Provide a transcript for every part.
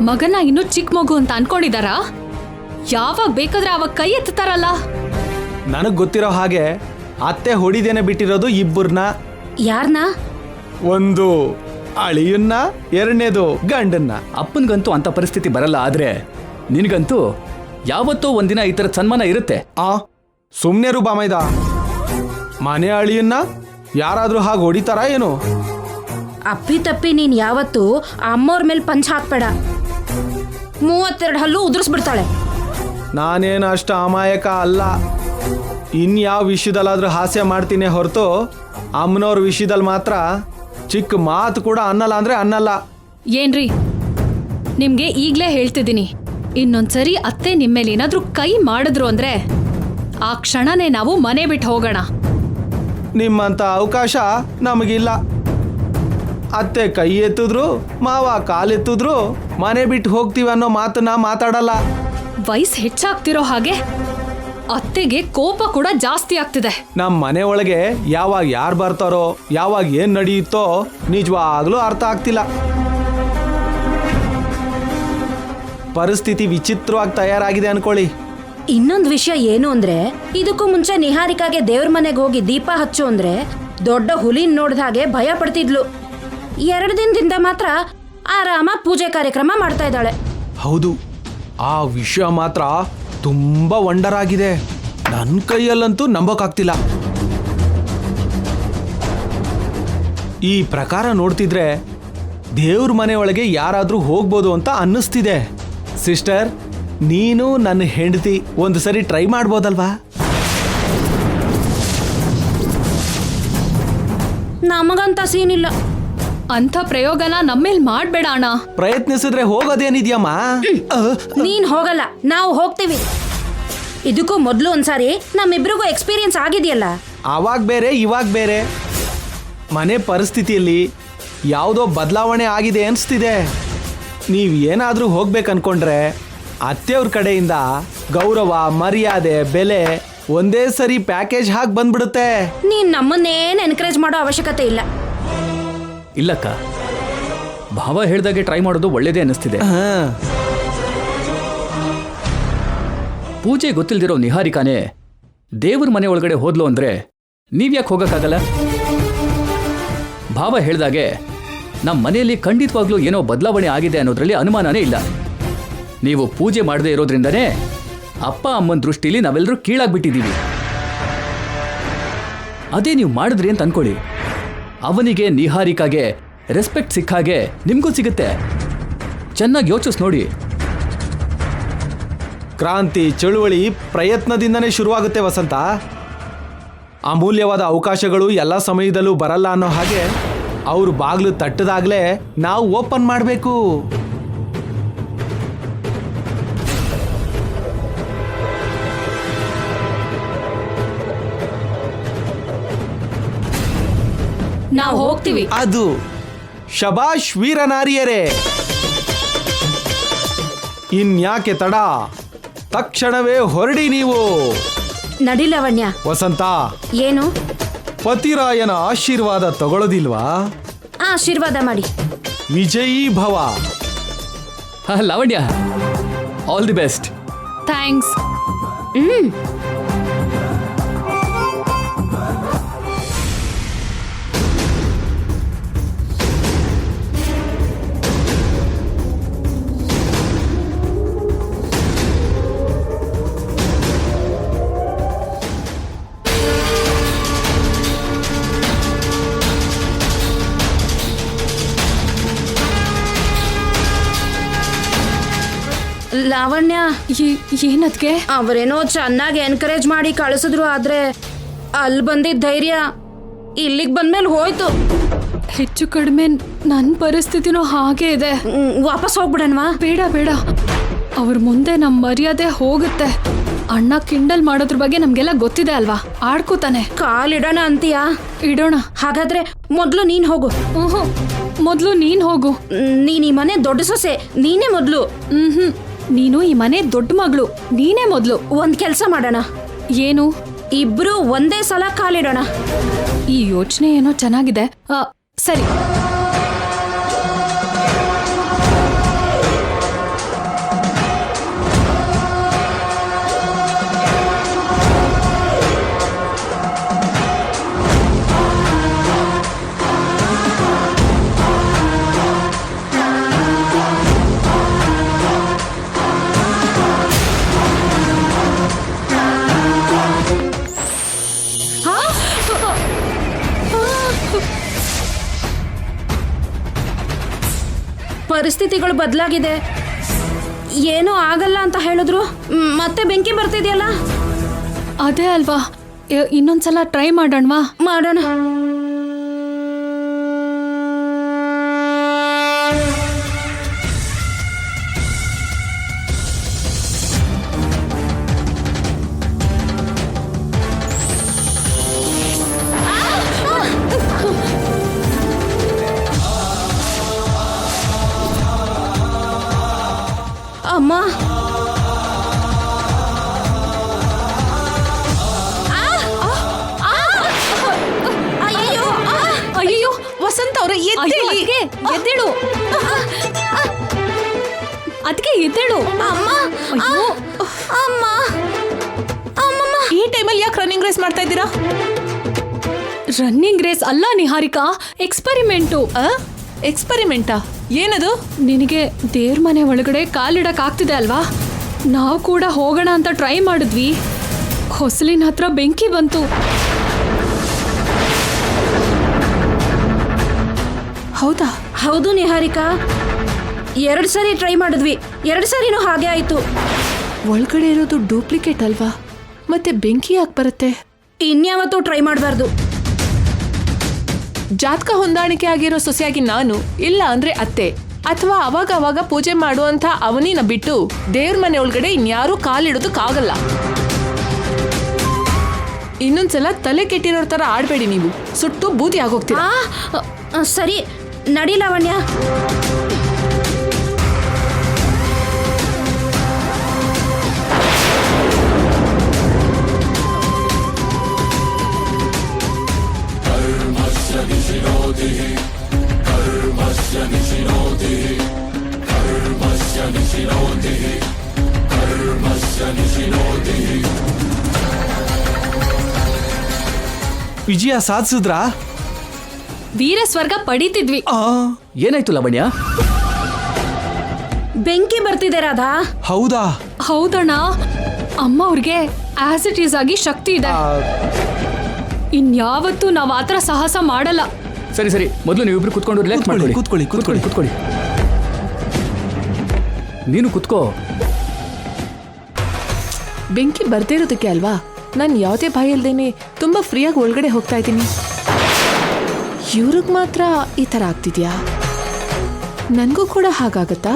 ಮಗನ ಇನ್ನು ಚಿಕ್ಕ ಮಗು ಅಂತ ಅನ್ಕೊಂಡಿದಾರ? ಯಾವಾಗ ಬೇಕಾದ್ರೆ ಅವಾಗ ಕೈ ಎತ್ತಾರಲ್ಲ. ನನಗ್ ಗೊತ್ತಿರೋ ಹಾಗೆ ಅತ್ತೆ ಹೊಡಿದೇನೆ ಬಿಟ್ಟಿರೋದು ಇಬ್ಬರನ್ನ. ಯಾರನ್ನ? ಒಂದು ಅಳಿಯನ್ನ, ಎರಡನೇದು ಗಂಡನ್ನ. ಅಪ್ಪನ್ಗಂತೂ ಅಂತ ಪರಿಸ್ಥಿತಿ ಬರಲ್ಲ, ಆದ್ರೆ ನಿನಗಂತೂ ಯಾವತ್ತೋ ಒಂದಿನ ಈ ಥರದ ಸನ್ಮಾನ ಇರುತ್ತೆ. ಸುಮ್ನೆ ಬಾಮೈದ. ಮನೆ ಅಳಿಯನ್ನ ಯಾರಾದ್ರೂ ಹಾಗೆ ಹೊಡಿತಾರ ಏನು? ಅಪ್ಪಿ ತಪ್ಪಿ ನೀನ್ ಯಾವತ್ತು ಅಮ್ಮವ್ರ ಮೇಲೆ ಪಂಚ್ ಹಾಕ್ಬೇಡ. 32 ಹಲ್ಲು ಉದುರಿಸ್ಬಿಡ್ತಾಳೆ. ನಾನೇನು ಅಷ್ಟು ಅಮಾಯಕ ಅಲ್ಲ. ಇನ್ಯಾವ ವಿಷಯದಲ್ಲಾದ್ರೂ ಹಾಸ್ಯ ಮಾಡ್ತೀನಿ ಹೊರತು ಅಮ್ಮನವ್ರ ವಿಷಯದಲ್ಲಿ ಮಾತ್ರ ಚಿಕ್ಕ ಮಾತು ಕೂಡ ಅನ್ನಲ್ಲ ಅಂದ್ರೆ ಅನ್ನಲ್ಲ. ಏನ್ರಿ, ನಿಮ್ಗೆ ಈಗ್ಲೇ ಹೇಳ್ತಿದ್ದೀನಿ, ಇನ್ನೊಂದ್ಸರಿ ಅತ್ತೆ ನಿಮ್ಮೇಲೆ ಏನಾದ್ರೂ ಕೈ ಮಾಡಿದ್ರು ಅಂದ್ರೆ ಆ ಕ್ಷಣನೇ ನಾವು ಮನೆ ಬಿಟ್ಟು ಹೋಗೋಣ. ನಿಮ್ಮಂತ ಅವಕಾಶ ನಮಗಿಲ್ಲ. ಅತ್ತೆ ಕೈ ಎತ್ತಿದ್ರು, ಮಾವ ಕಾಲೆತ್ತಿದ್ರು ಮನೆ ಬಿಟ್ಟು ಹೋಗ್ತೀವಿ ಅನ್ನೋ ಮಾತನ್ನ ಮಾತಾಡಲ್ಲ. ವಯಸ್ಸು ಹೆಚ್ಚಾಗ್ತಿರೋ ಹಾಗೆ ಅತ್ತೆಗೆ ಕೋಪ ಕೂಡ ಜಾಸ್ತಿ ಆಗ್ತಿದೆ. ನಮ್ಮ ಮನೆ ಒಳಗೆ ಯಾವಾಗ ಯಾರು ಬರ್ತಾರೋ, ಯಾವಾಗ ಏನ್ ನಡೆಯುತ್ತೋ ನಿಜವಾಗ್ಲೂ ಅರ್ಥ ಆಗ್ತಿಲ್ಲ. ಪರಿಸ್ಥಿತಿ ವಿಚಿತ್ರವಾಗಿ ತಯಾರಾಗಿದೆ ಅನ್ಕೊಳ್ಳಿ. ಇನ್ನೊಂದು ವಿಷಯ ಏನು ಅಂದ್ರೆ, ಇದಕ್ಕೂ ಮುಂಚೆ ನಿಹಾರಿಕಾಗೆ ದೇವ್ರ ಮನೆಗೆ ಹೋಗಿ ದೀಪ ಹಚ್ಚು ಅಂದ್ರೆ ದೊಡ್ಡ ಹುಲಿನ ನೋಡಿದ ಹಾಗೆ ಭಯ ಪಡ್ತಿದ್ಲು. 2 ದಿನದಿಂದ ಮಾತ್ರ ಆರಾಮ ಪೂಜೆ ಕಾರ್ಯಕ್ರಮ ಮಾಡ್ತಾ ಇದ್ದಾಳೆ. ಹೌದು, ಆ ವಿಷಯ ಮಾತ್ರ ತುಂಬಾ ವಂಡರ್ ಆಗಿದೆ. ನನ್ನ ಕೈಯಲ್ಲಂತೂ ನಂಬೋಕಾಗ್ತಿಲ್ಲ. ಈ ಪ್ರಕಾರ ನೋಡ್ತಿದ್ರೆ ದೇವ್ರ ಮನೆ ಒಳಗೆ ಯಾರಾದ್ರೂ ಹೋಗ್ಬೋದು ಅಂತ ಅನ್ನಿಸ್ತಿದೆ. ಸಿಸ್ಟರ್, ನೀನು ನನ್ನ ಹೆಂಡತಿ ಒಂದು ಸರಿ ಟ್ರೈ ಮಾಡ್ಬೋದಲ್ವಾ? ನಮಗಂತ ಸೀನಿಲ್ಲ. ಅಂಥ ಪ್ರಯೋಗನ ನಮ್ಮೇಲ್ ಮಾಡ್ಬೇಡ ಅಣ್ಣ. ಪ್ರಯತ್ನಿಸಿದ್ರೆ ಹೋಗೋದೇನಿದ್ಯಮ್ಮ? ನೀನ್ ಹೋಗಲ್ಲ, ನಾವು ಹೋಗ್ತೀವಿ. ಇದಕ್ಕೂ ಮೊದಲು ಒಂದ್ಸಾರಿ ನಮ್ಮಿಬ್ರಿಗೂ ಎಕ್ಸ್ಪೀರಿಯನ್ಸ್ ಆಗಿದೆಯಲ್ಲ. ಆವಾಗ ಬೇರೆ ಇವಾಗ ಬೇರೆ. ಮನೆ ಪರಿಸ್ಥಿತಿಯಲ್ಲಿ ಯಾವುದೋ ಬದಲಾವಣೆ ಆಗಿದೆ ಅನಿಸ್ತಿದೆ. ನೀವು ಏನಾದರೂ ಹೋಗ್ಬೇಕನ್ಕೊಂಡ್ರೆ ಅತ್ತೆಯವ್ರ ಕಡೆಯಿಂದ ಗೌರವ, ಮರ್ಯಾದೆ, ಬೆಲೆ ಒಂದೇ ಸರಿ ಪ್ಯಾಕೇಜ್ ಹಾಕಿ ಬಂದ್ಬಿಡುತ್ತೆ. ನೀನ್ ನಮ್ಮನ್ನೇನು ಎನ್ಕರೇಜ್ ಮಾಡೋ ಅವಶ್ಯಕತೆ ಇಲ್ಲ. ಇಲ್ಲಕ್ಕ, ಭಾವ ಹೇಳ್ದಾಗೆ ಟ್ರೈ ಮಾಡೋದು ಒಳ್ಳೇದೇ ಅನ್ನಿಸ್ತಿದೆ. ಪೂಜೆ ಗೊತ್ತಿಲ್ದಿರೋ ನಿಹಾರಿಕಾನೇ ದೇವ್ರ ಮನೆ ಒಳಗಡೆ ಹೋದ್ಲು ಅಂದ್ರೆ ನೀವ್ಯಾಕೆ ಹೋಗಕ್ಕಾಗಲ್ಲ? ಭಾವ ಹೇಳ್ದಾಗೆ ನಮ್ಮ ಮನೆಯಲ್ಲಿ ಖಂಡಿತವಾಗ್ಲೂ ಏನೋ ಬದಲಾವಣೆ ಆಗಿದೆ ಅನ್ನೋದ್ರಲ್ಲಿ ಅನುಮಾನನೇ ಇಲ್ಲ. ನೀವು ಪೂಜೆ ಮಾಡದೇ ಇರೋದ್ರಿಂದನೇ ಅಪ್ಪ ಅಮ್ಮನ ದೃಷ್ಟಿಲಿ ನಾವೆಲ್ಲರೂ ಕೀಳಾಗ್ಬಿಟ್ಟಿದ್ದೀವಿ. ಅದೇ ನೀವು ಮಾಡಿದ್ರಿ ಅಂತ ಅನ್ಕೊಳ್ಳಿ, ಅವನಿಗೆ ನಿಹಾರಿಕಾಗೆ ರೆಸ್ಪೆಕ್ಟ್ ಸಿಕ್ಕಾಗೆ ನಿಮ್ಗೂ ಸಿಗುತ್ತೆ. ಚೆನ್ನಾಗಿ ಯೋಚಿಸ್ ನೋಡಿ. ಕ್ರಾಂತಿ ಚಳುವಳಿ ಪ್ರಯತ್ನದಿಂದನೇ ಶುರುವಾಗುತ್ತೆ ವಸಂತ. ಅಮೂಲ್ಯವಾದ ಅವಕಾಶಗಳು ಎಲ್ಲ ಸಮಯದಲ್ಲೂ ಬರಲ್ಲ ಅನ್ನೋ ಹಾಗೆ ಅವ್ರು ಬಾಗ್ಲು ತಟ್ಟದಾಗ್ಲೇ ನಾವು ಓಪನ್ ಮಾಡಬೇಕು. ನಾವು ಹೋಗ್ತೀವಿ. ಅದು ಶಬಾಷ್ ವೀರನಾರಿಯರೇ. ಇನ್ಯಾಕೆ ತಡ, ತಕ್ಷಣವೇ ಹೊರಡಿ ನೀವು. ನಡಿ ಲವಣ್ಯ. ವಸಂತ, ಏನು? ಪತಿರಾಯನ ಆಶೀರ್ವಾದ ತಗೊಳ್ಳೋದಿಲ್ವಾ? ಆಶೀರ್ವಾದ ಮಾಡಿ. ವಿಜಯೀ ಭವ. Lavanya, all the best. Thanks. Lavanya, ಏನದ್ಕೆ? ಅವರೇನೋ ಚೆನ್ನಾಗಿ ಎನ್ಕರೇಜ್ ಮಾಡಿ ಕಳಿಸಿದ್ರು, ಆದ್ರೆ ಅಲ್ಲಿ ಬಂದಿದ್ದ ಧೈರ್ಯ ಇಲ್ಲಿಗೆ ಬಂದ್ಮೇಲೆ ಹೋಯ್ತು. ಹೆಚ್ಚು ಕಡಿಮೆ ನನ್ನ ಪರಿಸ್ಥಿತಿನೂ ಹಾಗೆ ಇದೆ. ವಾಪಸ್ ಹೋಗ್ಬಿಡಣ್ವಾ? ಬೇಡ ಬೇಡ, ಅವ್ರ ಮುಂದೆ ನಮ್ಮ ಮರ್ಯಾದೆ ಹೋಗುತ್ತೆ. ಅಣ್ಣ ಕಿಂಡಲ್ ಮಾಡೋದ್ರ ಬಗ್ಗೆ ನಮ್ಗೆಲ್ಲ ಗೊತ್ತಿದೆ ಅಲ್ವಾ, ಆಡ್ಕೋತಾನೆ. ಕಾಲಿಡೋಣ ಅಂತೀಯಾ? ಇಡೋಣ. ಹಾಗಾದ್ರೆ ಮೊದ್ಲು ನೀನ್ ಹೋಗು. ಮೊದ್ಲು ನೀನ್ ಹೋಗು. ನೀನ್ ಈ ಮನೆ ದೊಡ್ಡ ಸೊಸೆ, ನೀನೇ ಮೊದ್ಲು. ನೀನು ಈ ಮನೆ ದೊಡ್ಡ ಮಗಳು, ನೀನೇ ಮೊದ್ಲು. ಒಂದ್ ಕೆಲ್ಸ ಮಾಡೋಣ. ಏನು? ಇಬ್ರು ಒಂದೇ ಸಲ ಕಾಲಿಡೋಣ. ಈ ಯೋಚನೆ ಏನೋ ಚೆನ್ನಾಗಿದೆ. ಸರಿ. ಪರಿಸ್ಥಿತಿಗಳು ಬದಲಾಗಿದೆ. ಏನೂ ಆಗಲ್ಲ ಅಂತ ಹೇಳಿದ್ರು ಮತ್ತೆ ಬೆಂಕಿ ಬರ್ತಿದೆಯಲ್ಲ. ಅದೇ ಅಲ್ವಾ, ಇನ್ನೊಂದ್ಸಲ ಟ್ರೈ ಮಾಡೋಣವಾ? ಮಾಡೋಣ. ಅಮ್ಮ, ಅಯ್ಯೋ ವಸಂತ ಅವರೇ ಎದ್ದೇಳು. ಅದಕ್ಕೆ ಎದ್ದೇಳು. ಅಮ್ಮ, ಅಯ್ಯೋ ಅಮ್ಮ, ಅಮ್ಮಮ್ಮ. ಈ ಟೈಮಲ್ಲಿ ಯಾಕೆ ರನ್ನಿಂಗ್ ರೇಸ್ ಮಾಡ್ತಾ ಇದ್ದೀರಾ? ರನ್ನಿಂಗ್ ರೇಸ್ ಅಲ್ಲ ನಿಹಾರಿಕಾ, ಎಕ್ಸ್ಪೆರಿಮೆಂಟು. ಎಕ್ಸ್ಪೆರಿಮೆಂಟಾ? ಏನದು? ನಿನಗೆ ದೇವ್ರ ಮನೆ ಒಳಗಡೆ ಕಾಲಿಡಕ್ ಆಗ್ತಿದೆ ಅಲ್ವಾ? ನಾವು ಕೂಡ ಹೋಗೋಣ ಅಂತ ಟ್ರೈ ಮಾಡಿದ್ವಿ. ಹೊಸಲಿನ ಹತ್ರ ಬೆಂಕಿ ಬಂತು. ಹೌದಾ? ಹೌದು ನಿಹಾರಿಕಾ, 2 ಸರಿ ಟ್ರೈ ಮಾಡಿದ್ವಿ, 2 ಸರಿನೂ ಹಾಗೆ ಆಯ್ತು. ಒಳಗಡೆ ಇರೋದು ಡೂಪ್ಲಿಕೇಟ್ ಅಲ್ವಾ? ಮತ್ತೆ ಬೆಂಕಿ ಯಾಕೆ ಬರುತ್ತೆ? ಇನ್ಯಾವತ್ತೂ ಟ್ರೈ ಮಾಡಬಾರ್ದು. ಜಾತಕ ಹೊಂದಾಣಿಕೆ ಆಗಿರೋ ಸೊಸೆಯಾಗಿ ನಾನು, ಇಲ್ಲ ಅಂದ್ರೆ ಅತ್ತೆ, ಅಥವಾ ಅವಾಗ ಅವಾಗ ಪೂಜೆ ಮಾಡುವಂತ ಅವನಿನ ಬಿಟ್ಟು ದೇವ್ರ ಮನೆ ಒಳಗಡೆ ಇನ್ಯಾರೂ ಕಾಲಿಡೋದಕ್ಕಾಗಲ್ಲ. ಇನ್ನೊಂದ್ಸಲ ತಲೆ ಕೆಟ್ಟಿರೋ ತರ ಆಡ್ಬೇಡಿ, ನೀವು ಸುಟ್ಟು ಬೂದಿ ಆಗೋಗ್ತೀರಾ. ಸರಿ, ನಡಿ ಲಾವಣ್ಯ. ವಿಜಯ ಸಾಧಿಸಿದ್ರಾ? ವೀರ ಸ್ವರ್ಗ ಪಡೀತಿದ್ವಿ. ಏನಾಯ್ತು ಲಾವಣ್ಯ? ಬೆಂಕಿ ಬರ್ತಿದೆ ರಾಧಾ. ಹೌದಾ? ಹೌದಣ್ಣ, ಅಮ್ಮ ಅವ್ರಿಗೆ ಆಸ್ ಇಟ್ ಈಸ್ ಆಗಿ ಶಕ್ತಿ ಇದೆ. ಇನ್ಯಾವತ್ತೂ ನಾವು ಆತರ ಸಾಹಸ ಮಾಡಲ್ಲ. ಸರಿ ಸರಿ, ಮೊದಲು ನೀವಿಬ್ರು ಕುತ್ಕೊಂಡು ರಿಲ್ಯಾಕ್ಸ್ ಮಾಡ್ಕೊಳ್ಳಿ. ಕೂತ್ಕೊಳ್ಳಿ. ನೀನು ಕುತ್ಕೋ. ಬೆಂಕಿ ಬರ್ದೇ ಇರೋದಕ್ಕೆ ಅಲ್ವಾ ನಾನು ಯಾವುದೇ ಭಯ ಇಲ್ದೇನೆ ತುಂಬಾ ಫ್ರೀಯಾಗಿ ಒಳಗಡೆ ಹೋಗ್ತಾ ಇದ್ದೀನಿ. ಇವ್ರಿಗೆ ಮಾತ್ರ ಈ ಥರ ಆಗ್ತಿದ್ಯಾ? ನನಗೂ ಕೂಡ ಹಾಗಾಗತ್ತಾ?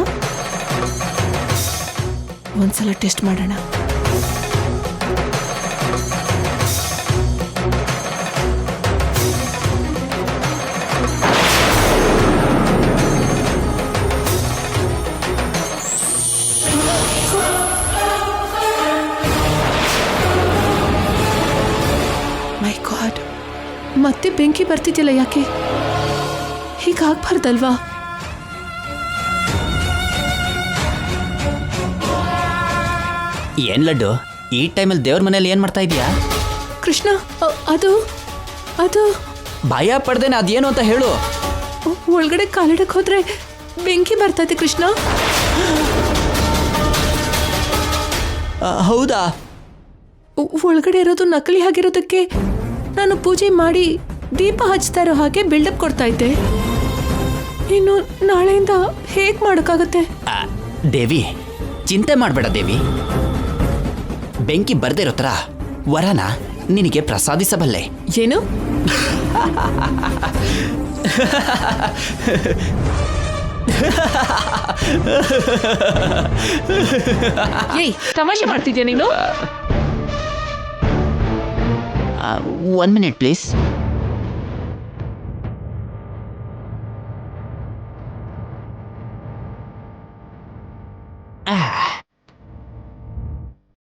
ಒಂದ್ಸಲ ಟೆಸ್ಟ್ ಮಾಡೋಣ. ಮೈ ಗಾಡ್, ಮತ್ತೆ ಬೆಂಕಿ ಬರ್ತಿದ್ಯಲ್ಲ, ಯಾಕೆ? ಹೀಗಾಗ್ಬಾರ್ದಲ್ವಾ? ಏನ್ ಲಡ್ಡು, ಈ ಟೈಮಲ್ಲಿ ದೇವ್ರ ಮನೇಲಿ ಏನ್ ಮಾಡ್ತಾ ಇದೀಯಾ? ಕೃಷ್ಣ, ಅದು ಅದು ಭಯ ಪಡ್ದೇನೆ ಅದೇನು ಅಂತ ಹೇಳು. ಒಳಗಡೆ ಕಾಲಿಡಕ್ ಹೋದ್ರೆ ಬೆಂಕಿ ಬರ್ತೈತೆ ಕೃಷ್ಣ. ಹೌದಾ? ಒಳಗಡೆ ಇರೋದು ನಕಲಿ ಆಗಿರೋದಕ್ಕೆ ನಾನು ಪೂಜೆ ಮಾಡಿ ದೀಪ ಹಚ್ತಾ ಇರೋ ಹಾಗೆ ಬಿಲ್ಡಪ್ ಕೊಡ್ತಾ ಇದ್ದೆ. ಇನ್ನು ನಾಳೆಯಿಂದ ಹೇಗ್ ಮಾಡೋಕ್ಕಾಗತ್ತೆ? ದೇವಿ, ಚಿಂತೆ ಮಾಡಬೇಡ ದೇವಿ. ಬೆಂಕಿ ಬರ್ದೇ ಇರೋ ಥರ ವರನ ನಿನಗೆ ಪ್ರಸಾದಿಸಬಲ್ಲೆ. ಏನು? ಏಯ್, ತಮಾಷೆ ಮಾಡ್ತಿದ್ಯಾ ನೀನು? 1 minute ಪ್ಲೀಸ್.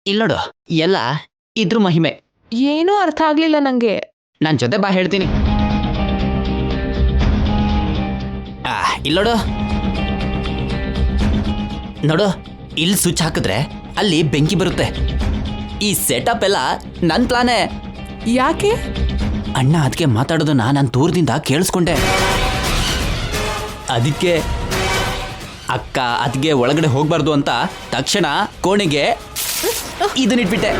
ಇಲ್ಲೋಡು, ಎಲ್ಲ ಇದ್ರ ಮಹಿಮೆ. ಏನೂ ಅರ್ಥ ಆಗ್ಲಿಲ್ಲ ನಂಗೆ. ನನ್ನ ಜೊತೆ ಬಾ, ಹೇಳ್ತೀನಿ. ಇಲ್ಲೋಡು, ನೋಡು, ಇಲ್ಲಿ ಸ್ವಿಚ್ ಹಾಕಿದ್ರೆ ಅಲ್ಲಿ ಬೆಂಕಿ ಬರುತ್ತೆ. ಈ ಸೆಟಪ್ ಎಲ್ಲ ನನ್ನ ಪ್ಲಾನೇ. ಯಾಕೆ? ಅಣ್ಣ ಅದಕ್ಕೆ ಮಾತಾಡೋದನ್ನ ನಾನು ದೂರದಿಂದ ಕೇಳಿಸ್ಕೊಂಡೆ. ಅದಕ್ಕೆ ಅಕ್ಕ ಅದಕ್ಕೆ ಒಳಗಡೆ ಹೋಗ್ಬಾರ್ದು ಅಂತ ತಕ್ಷಣ ಕೋಣೆಗೆ ಇದನ್ನಿಟ್ಬಿಟ್ಟೆ.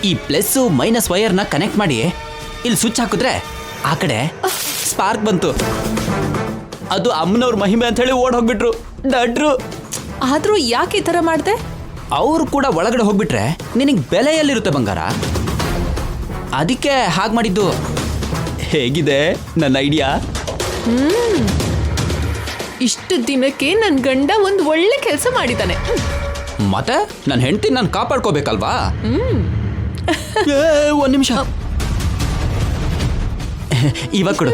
ಈ ಪ್ಲಸ್ ಮೈನಸ್ ವೈರ್ನ ಕನೆಕ್ಟ್ ಮಾಡಿ ಇಲ್ಲಿ ಸ್ವಿಚ್ ಹಾಕಿದ್ರೆ ಆ ಕಡೆ ಸ್ಪಾರ್ಕ್ ಬಂತು. ಅದು ಅಮ್ಮನವ್ರ ಮಹಿಮೆ ಅಂತ ಹೇಳಿ ಓಡ್ ಹೋಗ್ಬಿಟ್ರು ದಡ್ರು. ಆದ್ರೂ ಯಾಕೆ ಈ ತರ ಮಾಡ್ದೆ? ಅವ್ರು ಕೂಡ ಒಳಗಡೆ ಹೋಗ್ಬಿಟ್ರೆ ನಿನಗೆ ಬೆಲೆ ಎಲ್ಲಿರುತ್ತೆ ಬಂಗಾರ? ಅದಕ್ಕೆ ಹಾಗೆ ಮಾಡಿದ್ದು. ಹೇಗಿದೆ ನನ್ನ ಐಡಿಯಾ? ಇಷ್ಟು ದಿನಕ್ಕೆ ನನ್ ಗಂಡ ಒಂದ್ ಒಳ್ಳೆ ಕೆಲಸ ಮಾಡಿದಾನೆ. ಮತ್ತೆ ನನ್ನ ಹೆಂಡತಿ ನಾನು ಕಾಪಾಡ್ಕೋಬೇಕಲ್ವಾ? ಒಂದ್ ನಿಮಿಷ ಇವಾಗ ಕೊಡು.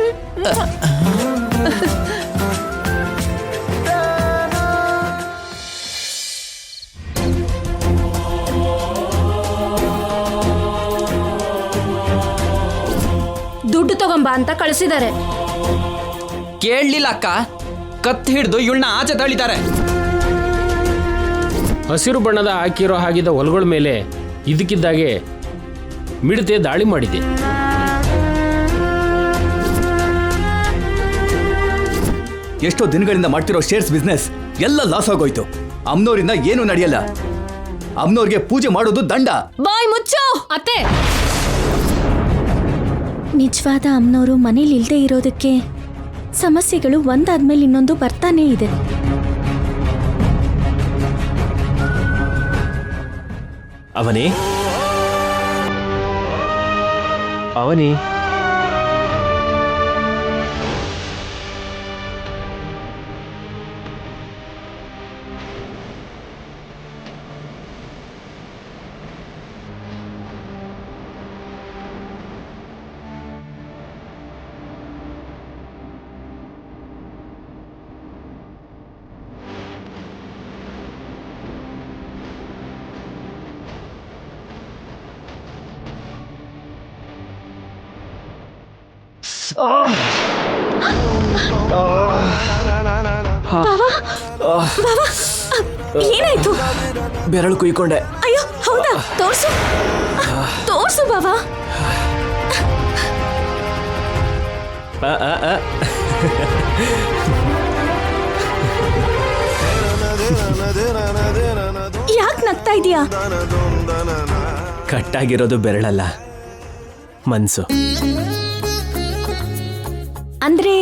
ದುಡ್ಡು ತಗೊಂಬಾ ಅಂತ ಕಳಿಸಿದ್ದಾರೆ. ಕೇಳಲಿಲ್ಲ ಅಕ್ಕ, ಕತ್ತು ಹಿಡಿದು ಇವಳನ್ನ ಆಚೆ ತಳ್ಳಿದ್ದಾರೆ. ಹಸಿರು ಬಣ್ಣದ ಹಾಕಿರೋ ಹಾಗಿದ್ದ ಹೊಲಗಳ ಮೇಲೆ ಇದಕ್ಕಿದ್ದಾಗೆ ಮಿಡತೆ ದಾಳಿ ಮಾಡಿದೆ. ಎಷ್ಟೋ ದಿನಗಳಿಂದ ಮಾಡ್ತಿರೋ ಶೇರ್ಸ್ ಬಿಸ್ನೆಸ್ ಎಲ್ಲ ಲಾಸ್ ಆಗೋಯ್ತು. ಅಮ್ನೋರಿಂದ ಏನು ನಡೆಯಲ್ಲ. ಅಮ್ನೋರ್ಗೆ ಪೂಜೆ ಮಾಡೋದು ದಂಡ. ಬಾಯ್ ಮುಚ್ಚು ಅತ್ತೆ. ನಿಜವಾದ ಅಮ್ಮನವರು ಮನೇಲಿ ಇಲ್ಲದೆ ಇರೋದಕ್ಕೆ ಸಮಸ್ಯೆಗಳು ಒಂದಾದ್ಮೇಲೆ ಇನ್ನೊಂದು ಬರ್ತಾನೇ ಇದೆ. ಅವನಿ ಅವನಿ ಏನಾಯ್ತು? ಬೆರಳು ಕುಯ್ಕೊಂಡೆ. ಅಯ್ಯೋ ಹೌದಾ? ತೋರ್ಸು ತೋರ್ಸು ಬಾವಾ. ಯಾಕೆ ನಗ್ತಾ ಇದೀಯಾ? ಕಟ್ಟಾಗಿರೋದು ಬೆರಳಲ್ಲ, ಮನ್ಸು. ಅಂದ್ರೆ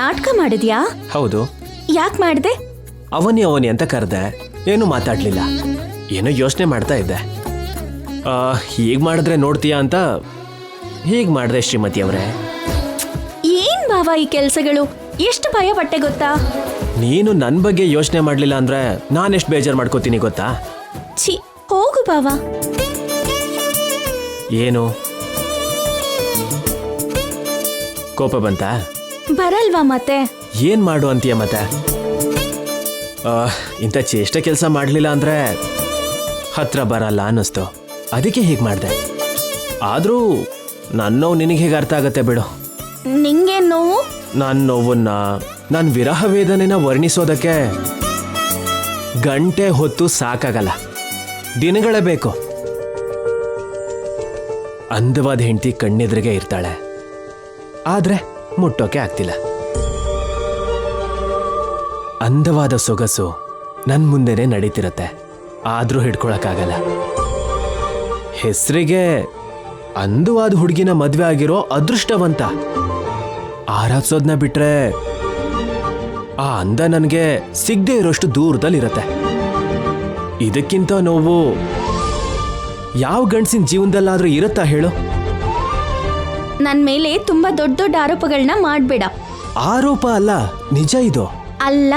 ನಾಟಕ ಮಾಡಿದ್ಯಾ? ಹೌದು. ಯಾಕೆ ಮಾಡ್ದೆ? ಅವನಿ ಅವನಿ ಅಂತ ಕರೆದೆ, ಏನು ಮಾತಾಡ್ಲಿಲ್ಲ. ಏನೋ ಯೋಚನೆ ಮಾಡ್ತಾ ಇದ್ದೆ. ಹೀಗ್ ಮಾಡಿದ್ರೆ ನೋಡ್ತೀಯಾ ಅಂತ ಹೀಗ್ ಮಾಡಿದೆ ಶ್ರೀಮತಿ ಅವರೇ. ಏನ್ ಬಾವಾ ಈ ಕೆಲ್ಸಗಳು? ಎಷ್ಟು ಭಯ ಪಟ್ಟೆ ಗೊತ್ತಾ? ನೀನು ನನ್ನ ಬಗ್ಗೆ ಯೋಚನೆ ಮಾಡ್ಲಿಲ್ಲ ಅಂದ್ರೆ ನಾನೆಷ್ಟು ಬೇಜಾರು ಮಾಡ್ಕೋತೀನಿ ಗೊತ್ತಾ? ಛೀ, ಹೋಗು ಬಾವಾ. ಏನು ಕೋಪ ಬಂತಾ? ಬರಲ್ವಾ ಮತ್ತೆ? ಏನ್ ಮಾಡು ಅಂತೀಯ ಮತ್ತೆ? ಇಂಥ ಚೇಷ್ಟೆ ಕೆಲಸ ಮಾಡಲಿಲ್ಲ ಅಂದ್ರೆ ಹತ್ರ ಬರಲ್ಲ ಅನ್ನಿಸ್ತು, ಅದಕ್ಕೆ ಹೀಗೆ ಮಾಡಿದೆ. ಆದರೂ ನನ್ನ ನೋವು ನಿನಗೆ ಹೇಗೆ ಅರ್ಥ ಆಗತ್ತೆ ಬಿಡು. ನಿಂಗೇನ್ ನೋವು? ನನ್ನ ನೋವನ್ನ, ನನ್ನ ವಿರಹ ವೇದನೆನ ವರ್ಣಿಸೋದಕ್ಕೆ ಗಂಟೆ ಹೊತ್ತು ಸಾಕಾಗಲ್ಲ, ದಿನಗಳೇ ಬೇಕು. ಅಂದವಾದ ಹೆಂಡತಿ ಕಣ್ಣೆದುರಿಗೆ ಇರ್ತಾಳೆ, ಆದ್ರೆ ಮುಟ್ಟೋಕೆ ಆಗ್ತಿಲ್ಲ. ಅಂದವಾದ ಸೊಗಸು ನನ್ನ ಮುಂದೆನೆ ನಡೀತಿರತ್ತೆ, ಆದ್ರೂ ಹಿಡ್ಕೊಳಕ್ಕಾಗಲ್ಲ. ಹೆಸರಿಗೆ ಅಂದವಾದ ಹುಡುಗಿನ ಮದ್ವೆ ಆಗಿರೋ ಅದೃಷ್ಟವಂತ. ಆರಾಧಿಸೋದನ್ನ ಬಿಟ್ರೆ ಆ ಅಂದ ನನಗೆ ಸಿಗದೆ ಇರೋಷ್ಟು ದೂರದಲ್ಲಿರತ್ತೆ. ಇದಕ್ಕಿಂತ ನೋವು ಯಾವ ಗಂಡಸಿನ ಜೀವನದಲ್ಲಾದ್ರೂ ಇರುತ್ತಾ ಹೇಳು? ನನ್ ಮೇಲೆ ತುಂಬಾ ದೊಡ್ಡ ದೊಡ್ಡ ಆರೋಪಗಳನ್ನ ಮಾಡ್ಬೇಡ. ಆರೋಪ ಅಲ್ಲ, ನಿಜ ಇದು. ಅಲ್ಲ,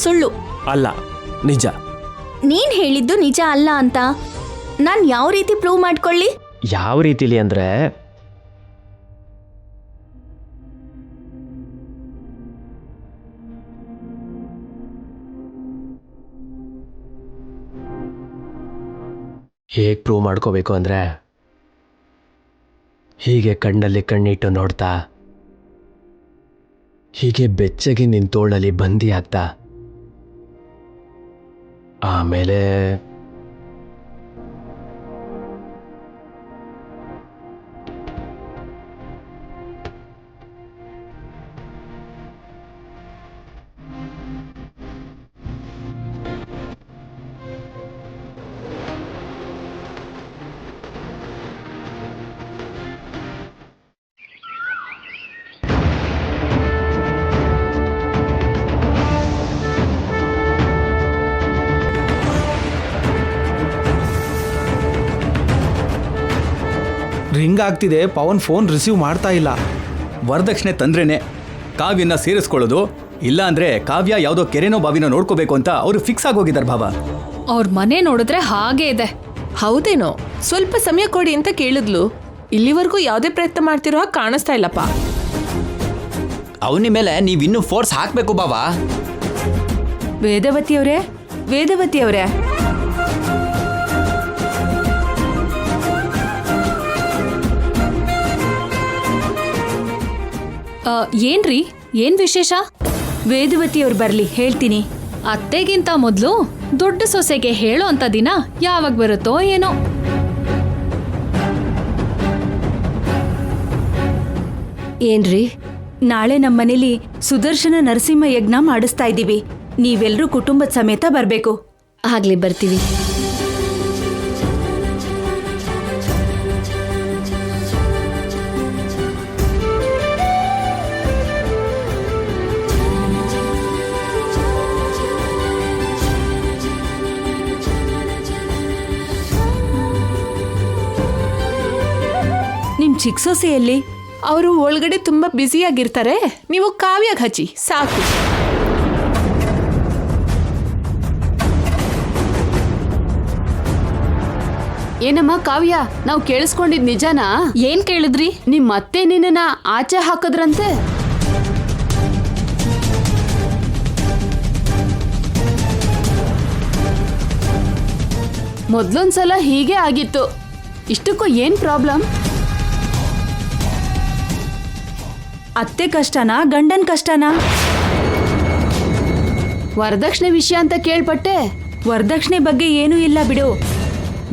ಸುಳ್ಳು. ಅಲ್ಲ, ನಿಜ. ನೀನ್ ಹೇಳಿದ್ದು ನಿಜ ಅಲ್ಲ ಅಂತ ನಾನ್ ಯಾವ ರೀತಿ ಪ್ರೂವ್ ಮಾಡ್ಕೊಳ್ಳಿ? ಯಾವ ರೀತಿಲಿ ಅಂದ್ರೆ, ಹೇಗೆ ಪ್ರೂವ್ ಮಾಡ್ಕೋಬೇಕು ಅಂದ್ರೆ, ಹೀಗೆ ಕಣ್ಣಲ್ಲಿ ಕಣ್ಣಿಟ್ಟು ನೋಡ್ತಾ, ಹೀಗೆ ಬೆಚ್ಚಗೆ ನಿನ್ನ ತೋಳಲ್ಲಿ ಬಂದಿ ಆಗ್ತಾ, ಆಮೇಲೆ ರಿಂಗ್ ಆಗ್ತಿದೆ, ಪವನ್ ಫೋನ್ ರಿಸೀವ್ ಮಾಡ್ತಾ ಇಲ್ಲ. ವರದಕ್ಷಿಣೆ ತಂದ್ರೇನೆ ಕಾವ್ಯನ ಸೇರಿಸ್ಕೊಳ್ಳೋದು, ಇಲ್ಲ ಅಂದ್ರೆ ಕಾವ್ಯ ಯಾವುದೋ ಕೆರೆನೋ ಬಾವಿನೋ ನೋಡ್ಕೋಬೇಕು ಅಂತ ಅವರು ಫಿಕ್ಸ್ ಆಗೋಗಿದ್ದಾರೆ ಭಾವ. ಅವ್ರ ಮನೆ ನೋಡಿದ್ರೆ ಹಾಗೆ ಇದೆ. ಹೌದೇನೋ, ಸ್ವಲ್ಪ ಸಮಯ ಕೊಡಿ ಅಂತ ಕೇಳಿದ್ಲು. ಇಲ್ಲಿವರೆಗೂ ಯಾವುದೇ ಪ್ರಯತ್ನ ಮಾಡ್ತಿರೋ ಹಾಗೆ ಕಾಣಿಸ್ತಾ ಇಲ್ಲಪ್ಪ. ಅವನ ಮೇಲೆ ನೀವಿನ್ನೂ ಫೋರ್ಸ್ ಹಾಕ್ಬೇಕು ಬಾವಾ. ವೇದವತಿ ಅವರೇ, ವೇದವತಿ ಅವರೇ, ಏನ್ರಿ, ಏನ್ ವಿಶೇಷ? ವೇದವತಿ ಅವ್ರು ಬರ್ಲಿ ಹೇಳ್ತೀನಿ. ಅತ್ತೆಗಿಂತ ಮೊದಲು ದೊಡ್ಡ ಸೊಸೆಗೆ ಹೇಳೋ ಅಂತ ದಿನ ಯಾವಾಗ ಬರುತ್ತೋ ಏನೋ. ಏನ್ರಿ, ನಾಳೆ ನಮ್ಮನೇಲಿ ಸುದರ್ಶನ ನರಸಿಂಹ ಯಜ್ಞ ಮಾಡಿಸ್ತಾ ಇದ್ದೀವಿ. ನೀವೆಲ್ಲರೂ ಕುಟುಂಬದ ಸಮೇತ ಬರ್ಬೇಕು. ಆಗ್ಲಿ, ಬರ್ತೀವಿ. ನಿಮ್ ಚಿಕ್ಕ ಸೊಸೆಯಲ್ಲಿ ಅವರು ಒಳಗಡೆ ತುಂಬಾ ಬ್ಯುಸಿಯಾಗಿರ್ತಾರೆ. ನೀವು ಕಾವ್ಯಾಗ ಹಚ್ಚಿ ಸಾಕು. ಏನಮ್ಮ ಕಾವ್ಯ, ನಾವು ಕೇಳಿಸ್ಕೊಂಡಿದ್ ನಿಜನಾ? ಏನ್ ಕೇಳಿದ್ರಿ? ನಿಮ್ ಅತ್ತೆ ನಿನ್ನ ಆಚೆ ಹಾಕದ್ರಂತೆ. ಮೊದ್ಲೊಂದ್ಸಲ ಹೀಗೆ ಆಗಿತ್ತು. ಇಷ್ಟಕ್ಕೂ ಏನ್ ಪ್ರಾಬ್ಲಮ್? ಅತ್ತೆ ಕಷ್ಟನಾ ಗಂಡನ್ ಕಷ್ಟನಾ? ವರದಕ್ಷಿಣೆ ವಿಷಯ ಅಂತ ಕೇಳ್ಪಟ್ಟೆ. ವರದಕ್ಷಿಣೆ ಬಗ್ಗೆ ಏನೂ ಇಲ್ಲ ಬಿಡು.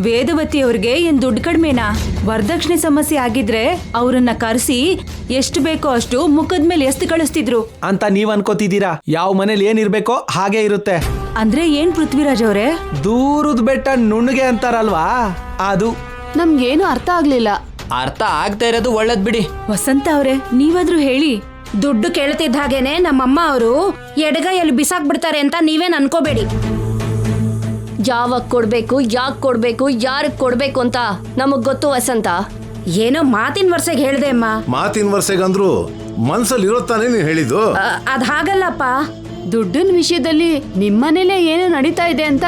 ವೇದವತಿ ಅವ್ರಿಗೆ ಏನ್ ದುಡ್ಡು ಕಡಿಮೆನಾ? ವರದಕ್ಷಿಣೆ ಸಮಸ್ಯೆ ಆಗಿದ್ರೆ ಅವ್ರನ್ನ ಕರೆಸಿ ಎಷ್ಟು ಬೇಕೋ ಅಷ್ಟು ಮುಖದ ಮೇಲೆ ಎಸ್ತು ಕಳಿಸ್ತಿದ್ರು ಅಂತ ನೀವ್ ಅನ್ಕೋತಿದ್ದೀರಾ? ಯಾವ ಮನೇಲಿ ಏನಿರ್ಬೇಕೋ ಹಾಗೆ ಇರುತ್ತೆ. ಅಂದ್ರೆ ಏನ್ ಪೃಥ್ವಿರಾಜ್ ಅವರೇ? ದೂರದ ಬೆಟ್ಟ ನುಣ್ಣಗೆ ಅಂತಾರಲ್ವಾ, ಅದು. ನಮ್ಗೇನು ಅರ್ಥ ಆಗ್ಲಿಲ್ಲ. ಅರ್ಥ ಆಗ್ತಾ ಇರೋದು ಒಳ್ಳೇದ್ ಬಿಡಿ. ವಸಂತ ಅವ್ರೆ, ನೀವಾದ್ರೂ ಹೇಳಿ. ದುಡ್ಡು ಕೇಳ್ತಿದ್ದ ಹಾಗೇನೆ ನಮ್ಮಮ್ಮ ಅವರು ಎಡಗೈಯಲ್ಲಿ ಬಿಸಾಕ್ಬಿಡ್ತಾರೆ ಅಂತ ನೀವೇನ್ ಅನ್ಕೋಬೇಡಿ. ಯಾವಾಗ ಕೊಡ್ಬೇಕು, ಯಾಕೆ ಕೊಡ್ಬೇಕು, ಯಾರಿಗೆ ಕೊಡ್ಬೇಕು ಅಂತ ನಮಗ್ ಗೊತ್ತು ವಸಂತ. ಏನೋ ಮಾತಿನ ವರ್ಷಗೆ ಹೇಳ್ದೆ ಅಮ್ಮ. ಮಾತಿನ ವರ್ಷಗಂದ್ರು ಮನ್ಸಲ್ಲಿ ಇರೋತಾನೆ ನೀನ್ ಹೇಳಿದ್ದು. ಅದ್ ಹಾಗಲ್ಲಪ್ಪ. ದುಡ್ಡಿನ ವಿಷಯದಲ್ಲಿ ನಿಮ್ಮನೇಲೆ ಏನು ನಡೀತಾ ಇದೆ ಅಂತ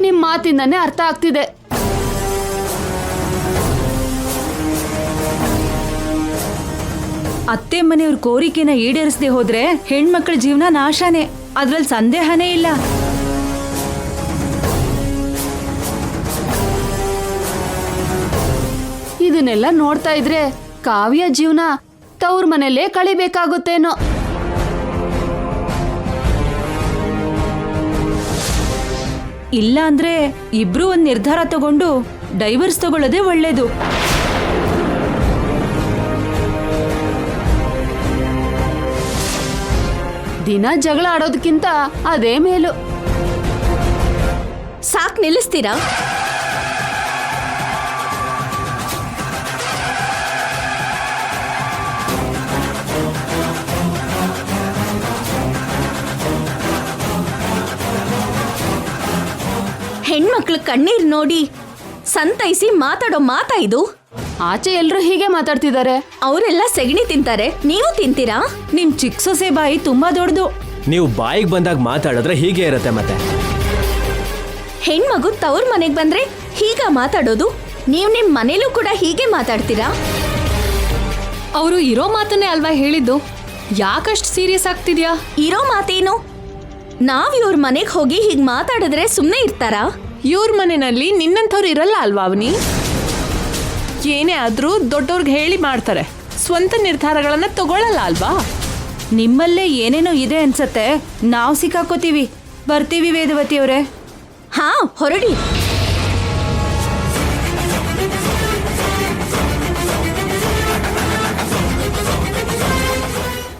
ನಿಮ್ ಮಾತಿಂದಾನೇ ಅರ್ಥ ಆಗ್ತಿದೆ. ಅತ್ತೆ ಮನೆಯವ್ರ ಕೋರಿಕೆನ ಈಡೇರಿಸದೆ ಹೋದ್ರೆ ಹೆಣ್ಮಕ್ಳ ಜೀವನ ನಾಶನೇ, ಅದ್ರಲ್ಲಿ ಸಂದೇಹನೇ ಇಲ್ಲ. ಇದನ್ನೆಲ್ಲ ನೋಡ್ತಾ ಇದ್ರೆ ಕಾವ್ಯ ಜೀವನ ತವ್ರ ಮನೆಯಲ್ಲೇ ಕಳಿಬೇಕಾಗುತ್ತೇನೋ. ಇಲ್ಲ ಅಂದ್ರೆ ಇಬ್ರು ಒಂದ್ ನಿರ್ಧಾರ ತಗೊಂಡು ಡೈವರ್ಸ್ ತಗೊಳ್ಳೋದೇ ಒಳ್ಳೇದು. ದಿನ ಜಗಳ ಆಡೋದಕ್ಕಿಂತ ಅದೇ ಮೇಲು. ಸಾಕ್, ನಿಲ್ಲಿಸ್ತೀರಾ? ಹೆಣ್ಮಕ್ಳು ಕಣ್ಣೀರ್ ನೋಡಿ ಸಂತೈಸಿ ಮಾತಾಡೋ ಮಾತಾ ಇದು? ಆಚೆ ಎಲ್ರು ಹೀಗೆ ಮಾತಾಡ್ತಿದ್ದಾರೆ. ಅವರೆಲ್ಲ ಸೆಗಣಿ ತಿಂತಾರೆ, ನೀವು ತಿಂತೀರಾ? ನಿಮ್ ಚಿಕ್ಕ ಸೊಸೆ ಬಾಯಿ ತುಂಬಾ ದೊಡ್ಡದು. ನೀವು ಬಾಯಿಗೆ ಬಂದಾಗ ಮಾತಾಡಿದ್ರೆ ಹೀಗೆ ಇರುತ್ತೆ. ಮತ್ತೆ ಹೆಣ್ಮಗು ತವ್ರ ಮನೆಗ್ ಬಂದ್ರೆ ಹೀಗ ಮಾತಾಡೋದು? ನೀವು ನಿಮ್ ಮನೇಲೂ ಕೂಡ ಹೀಗೆ ಮಾತಾಡ್ತೀರಾ? ಅವರು ಇರೋ ಮಾತನ್ನೇ ಅಲ್ವಾ ಹೇಳಿದ್ದು, ಯಾಕಷ್ಟು ಸೀರಿಯಸ್ ಆಗ್ತಿದ್ಯಾ? ಇರೋ ಮಾತೇನು? ನಾವ್ ಇವ್ರ ಮನೆಗ್ ಹೋಗಿ ಹೀಗ್ ಮಾತಾಡಿದ್ರೆ ಸುಮ್ನೆ ಇರ್ತಾರಾ? ಇವ್ರ ಮನೆಯಲ್ಲಿ ನಿನ್ನಂಥವ್ರು ಇರಲ್ಲ ಅಲ್ವಾ ಅವನಿ? ಏನೇ ಆದ್ರೂ ದೊಡ್ಡವ್ರಿಗೆ ಹೇಳಿ ಮಾಡ್ತಾರೆ, ಸ್ವಂತ ನಿರ್ಧಾರಗಳನ್ನ ತಗೊಳ್ಳಲ್ಲ ಅಲ್ವಾ? ನಿಮ್ಮಲ್ಲೇ ಏನೇನೋ ಇದೆ ಅನ್ಸತ್ತೆ. ನಾವು ಸಿಕ್ಕಾಕೋತೀವಿ. ಬರ್ತೀವಿ ವೇದವತಿ ಅವರೇ. ಹಾ, ಹೊರಡಿ.